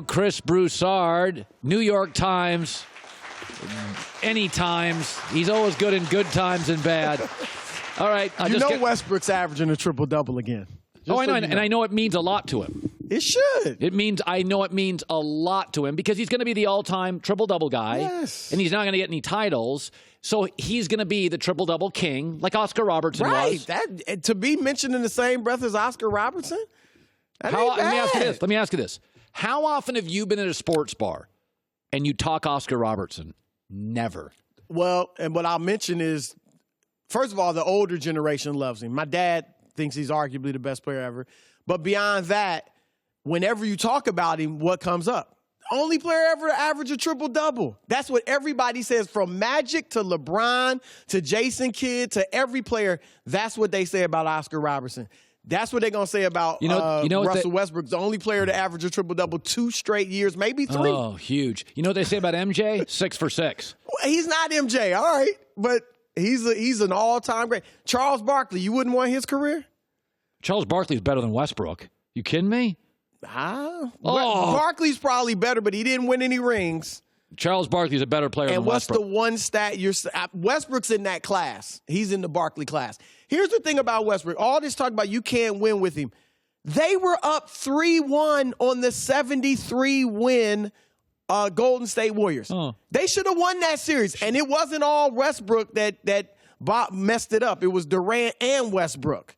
Chris Broussard, New York Times, any times. He's always good in good times and bad. All right. Westbrook's averaging a triple-double again. I know, and I know it means a lot to him. It should. I know it means a lot to him because he's going to be the all-time triple-double guy. Yes. And he's not going to get any titles. So he's going to be the triple-double king, like Oscar Robertson was. Right. To be mentioned in the same breath as Oscar Robertson? Let me ask you this. How often have you been at a sports bar and you talk Oscar Robertson? Never. Well, and what I'll mention is, first of all, the older generation loves him. My dad thinks he's arguably the best player ever. But beyond that, whenever you talk about him, what comes up? Only player ever to average a triple-double. That's what everybody says, from Magic to LeBron to Jason Kidd to every player. That's what they say about Oscar Robertson. That's what they're going to say about Russell Westbrook, the only player to average a triple-double 2 straight years, maybe 3. Oh, huge. You know what they say about MJ? 6 for 6. Well, he's not MJ, all right, but he's an all-time great. Charles Barkley, you wouldn't want his career? Charles Barkley's better than Westbrook. You kidding me? Barkley's probably better, but he didn't win any rings. Charles Barkley's a better player than Westbrook. And what's the one stat Westbrook's in that class. He's in the Barkley class. Here's the thing about Westbrook. All this talk about you can't win with him. They were up 3-1 on the 73-win Golden State Warriors. They should have won that series. And it wasn't all Westbrook that Bob messed it up. It was Durant and Westbrook.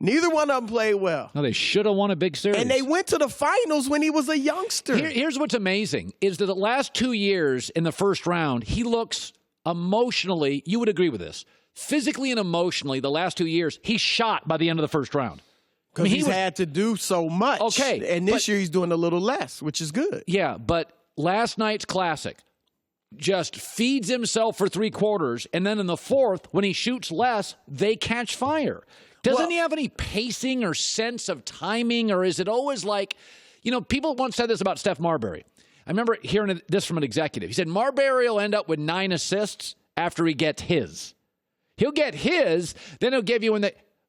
Neither one of them played well. No, they should have won a big series. And they went to the finals when he was a youngster. Here's what's amazing, is that the last 2 years in the first round, he looks emotionally, you would agree with this, physically and emotionally, the last 2 years, he's shot by the end of the first round. Because he's had to do so much. Okay. And this year he's doing a little less, which is good. Yeah, but last night's classic just feeds himself for 3 quarters, and then in the fourth, when he shoots less, they catch fire. Doesn't he have any pacing or sense of timing, or is it always like, people once said this about Steph Marbury. I remember hearing this from an executive. He said Marbury will end up with 9 assists after he gets his. He'll get his, then he'll give you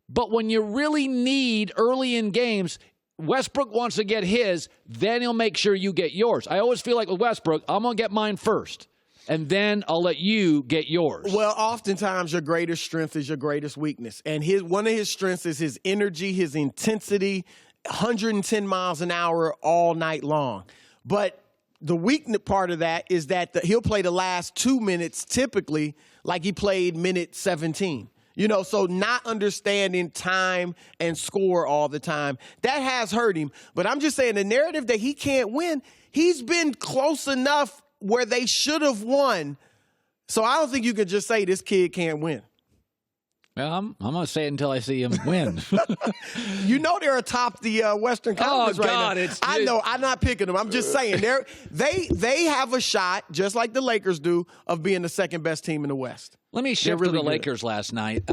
but when you really need early in games, Westbrook wants to get his, then he'll make sure you get yours. I always feel like with Westbrook, I'm going to get mine first, and then I'll let you get yours. Well, oftentimes your greatest strength is your greatest weakness. And one of his strengths is his energy, his intensity, 110 miles an hour all night long. But the weak part of that is that he'll play the last 2 minutes typically like he played minute 17. So not understanding time and score all the time, that has hurt him. But I'm just saying the narrative that he can't win, he's been close enough where they should have won. So I don't think you could just say this kid can't win. Well, I'm going to say it until I see him win. They're atop the Western Conference right now. I know. I'm not picking them. I'm just saying they have a shot, just like the Lakers do, of being the second best team in the West. Let me shift to the Lakers last night.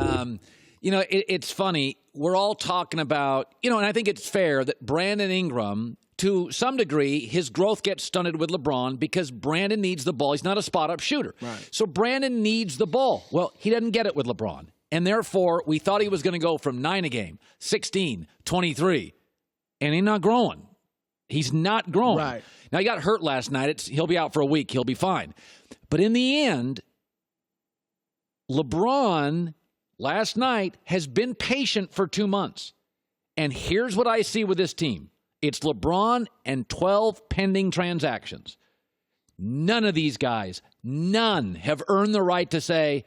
It's funny. We're all talking about, and I think it's fair that Brandon Ingram, to some degree, his growth gets stunted with LeBron because Brandon needs the ball. He's not a spot-up shooter. Right. So Brandon needs the ball. Well, he doesn't get it with LeBron. And therefore, we thought he was going to go from 9 a game, 16, 23. And he's not growing. He's not growing. Right. Now, he got hurt last night. He'll be out for a week. He'll be fine. But in the end, LeBron last night has been patient for 2 months. And here's what I see with this team. It's LeBron and 12 pending transactions. None of these guys, none, have earned the right to say,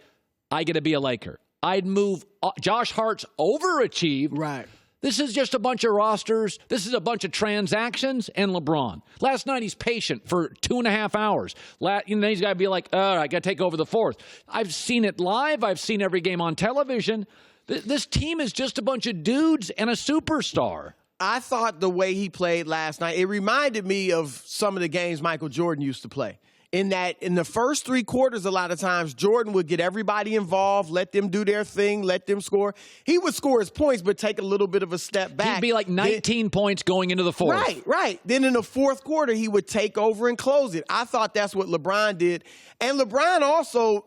I get to be a Laker. I'd move. Josh Hart's overachieved. Right. This is just a bunch of rosters. This is a bunch of transactions and LeBron. Last night, he's patient for 2.5 hours. Then he's got to be like, I got to take over the fourth. I've seen it live. I've seen every game on television. This team is just a bunch of dudes and a superstar. I thought the way he played last night, it reminded me of some of the games Michael Jordan used to play. In that, in the first 3 quarters, a lot of times, Jordan would get everybody involved, let them do their thing, let them score. He would score his points, but take a little bit of a step back. He'd be like 19 points going into the fourth. Right. Then in the fourth quarter, he would take over and close it. I thought that's what LeBron did. And LeBron also,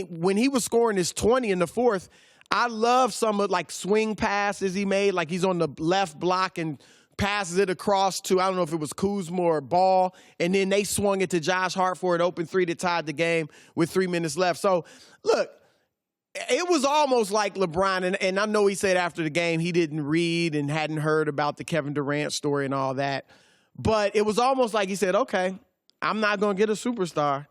when he was scoring his 20 in the fourth, I love some of swing passes he made, like he's on the left block and passes it across to, I don't know if it was Kuzma or Ball, and then they swung it to Josh Hart for an open three that tied the game with 3 minutes left. So, look, it was almost like LeBron, and I know he said after the game he didn't read and hadn't heard about the Kevin Durant story and all that, but it was almost like he said, okay, I'm not going to get a superstar.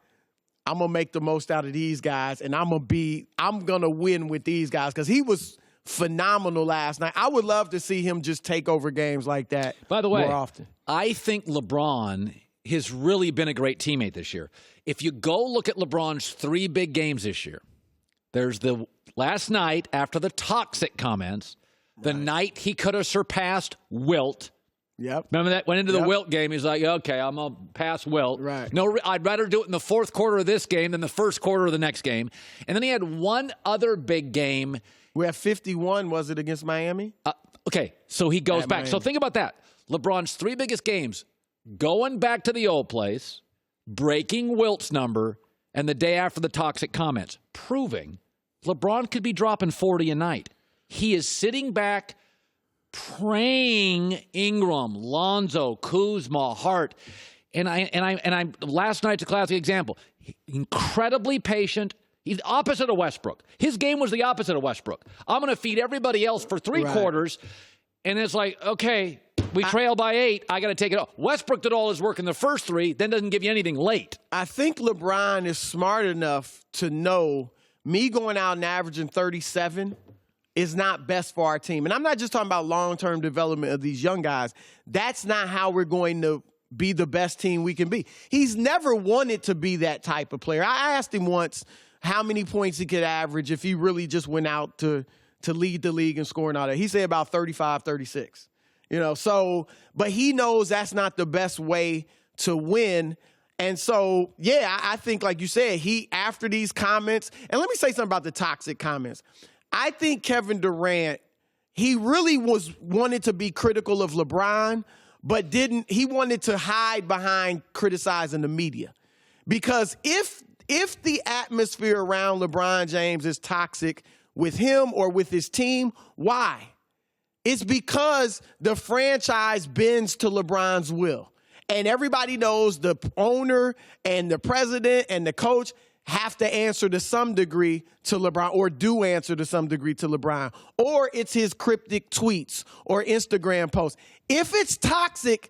I'm going to make the most out of these guys, and I'm going to win with these guys, because he was phenomenal last night. I would love to see him just take over games like that. By the way, more often. I think LeBron has really been a great teammate this year. If you go look at LeBron's 3 big games this year, there's the last night after the toxic comments, the night he could have surpassed Wilt. Yep. Remember that? Went into the Wilt game. He's like, okay, I'm going to pass Wilt. Right. No, I'd rather do it in the fourth quarter of this game than the first quarter of the next game. And then he had one other big game. We have 51, was it, against Miami? Okay, so he goes At back. Miami. So think about that. LeBron's 3 biggest games, going back to the old place, breaking Wilt's number, and the day after the toxic comments, proving LeBron could be dropping 40 a night. He is sitting back praying Ingram, Lonzo, Kuzma, Hart. And I last night's a classic example. Incredibly patient. He's the opposite of Westbrook. His game was the opposite of Westbrook. I'm going to feed everybody else for 3 quarters. And it's like, okay, we trail by 8. I got to take it off. Westbrook did all his work in the first 3, then doesn't give you anything late. I think LeBron is smart enough to know me going out and averaging 37 is not best for our team. And I'm not just talking about long-term development of these young guys. That's not how we're going to be the best team we can be. He's never wanted to be that type of player. I asked him once how many points he could average if he really just went out to lead the league and scoring all that. He said about 35, 36. So, but he knows that's not the best way to win. And so, yeah, I think, like you said, after these comments, and let me say something about the toxic comments. I think Kevin Durant, he really wanted to be critical of LeBron, but he wanted to hide behind criticizing the media. Because if the atmosphere around LeBron James is toxic with him or with his team, why? It's because the franchise bends to LeBron's will. And everybody knows the owner and the president and the coach have to answer to some degree to LeBron, or do answer to some degree to LeBron, or it's his cryptic tweets or Instagram posts. If it's toxic,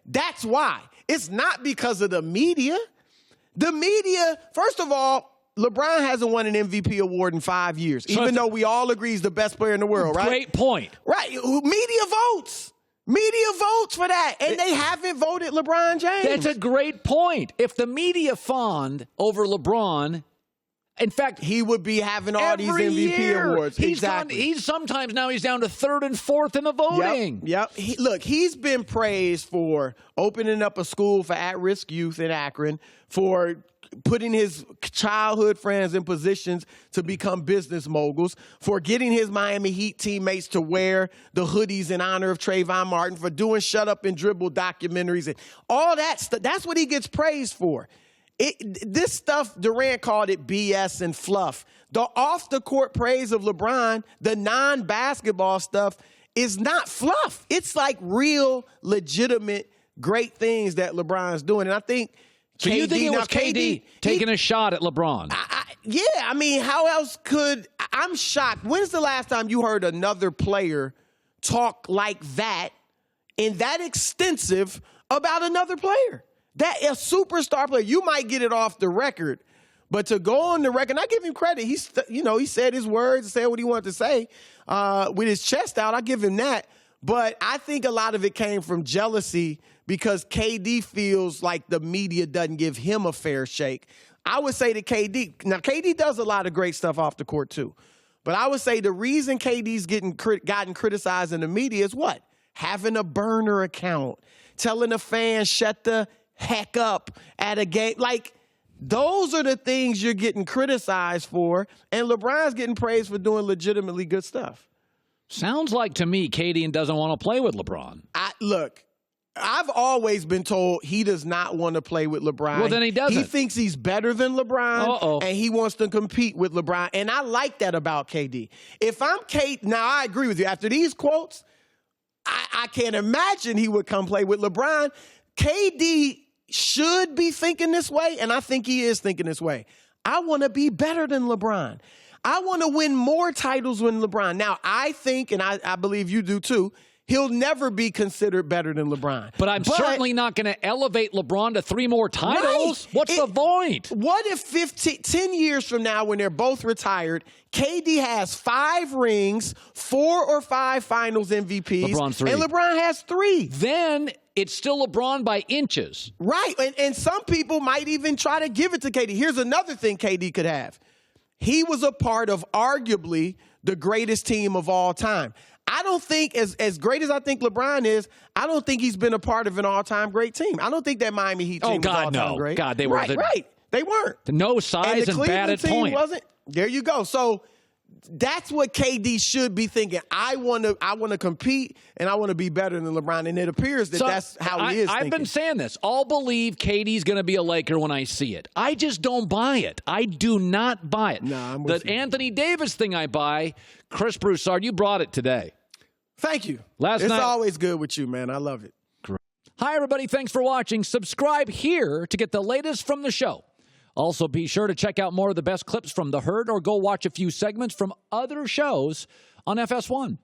that's why. It's not because of the media. The media, first of all, LeBron hasn't won an MVP award in 5 years, even though we all agree he's the best player in the world, right? Great point. Right. Media votes. Media votes for that, and they haven't voted LeBron James. That's a great point. If the media fawned over LeBron, in fact, he would be having all these MVP awards. Exactly. He's sometimes now he's down to 3rd and 4th in the voting. Yep. He's been praised for opening up a school for at-risk youth in Akron, for putting his childhood friends in positions to become business moguls, for getting his Miami Heat teammates to wear the hoodies in honor of Trayvon Martin, for doing shut up and dribble documentaries and all that stuff. That's what he gets praised for. This stuff, Durant called it BS and fluff. The off-the-court praise of LeBron, the non-basketball stuff, is not fluff. It's like real, legitimate, great things that LeBron's doing. And I think So you think it was KD taking a shot at LeBron? I mean, how else could – I'm shocked. When's the last time you heard another player talk like that and that extensive about another player? That a superstar player, you might get it off the record, but to go on the record, and I give him credit. He said his words, said what he wanted to say with his chest out. I give him that. But I think a lot of it came from jealousy because KD feels like the media doesn't give him a fair shake. I would say to KD, now KD does a lot of great stuff off the court too, but I would say the reason KD's gotten criticized in the media is what? Having a burner account, telling a fan shut the heck up at a game. Like, those are the things you're getting criticized for, and LeBron's getting praised for doing legitimately good stuff. Sounds like to me KD doesn't want to play with LeBron. Look, I've always been told he does not want to play with LeBron. Well, then he doesn't. He thinks he's better than LeBron, and he wants to compete with LeBron, and I like that about KD. If I'm KD, now I agree with you. After these quotes, I can't imagine he would come play with LeBron. KD should be thinking this way, and I think he is thinking this way. I want to be better than LeBron. I want to win more titles than LeBron. Now, I think, and I believe you do too, he'll never be considered better than LeBron. But I'm certainly not going to elevate LeBron to 3 more titles. Right. What's the point? What if 10 years from now, when they're both retired, KD has 5 rings, 4 or 5 finals MVPs, LeBron's 3. and LeBron has 3. Then it's still LeBron by inches. Right. And some people might even try to give it to KD. Here's another thing KD could have. He was a part of arguably the greatest team of all time. I don't think, as great as I think LeBron is, I don't think he's been a part of an all-time great team. I don't think that Miami Heat team was all-time great. God, they were right. They weren't. No size and bad at point. Wasn't. There you go. So that's what KD should be thinking. I want to compete, and I want to be better than LeBron. And it appears that that's how he is thinking. I've been saying this. I'll believe KD's going to be a Laker when I see it. I just don't buy it. I do not buy it. Nah, I'm with the you. Anthony Davis thing I buy. Chris Broussard, you brought it today. Thank you. It's It's always good with you, man. I love it. Hi, everybody. Thanks for watching. Subscribe here to get the latest from the show. Also, be sure to check out more of the best clips from The Herd or go watch a few segments from other shows on FS1.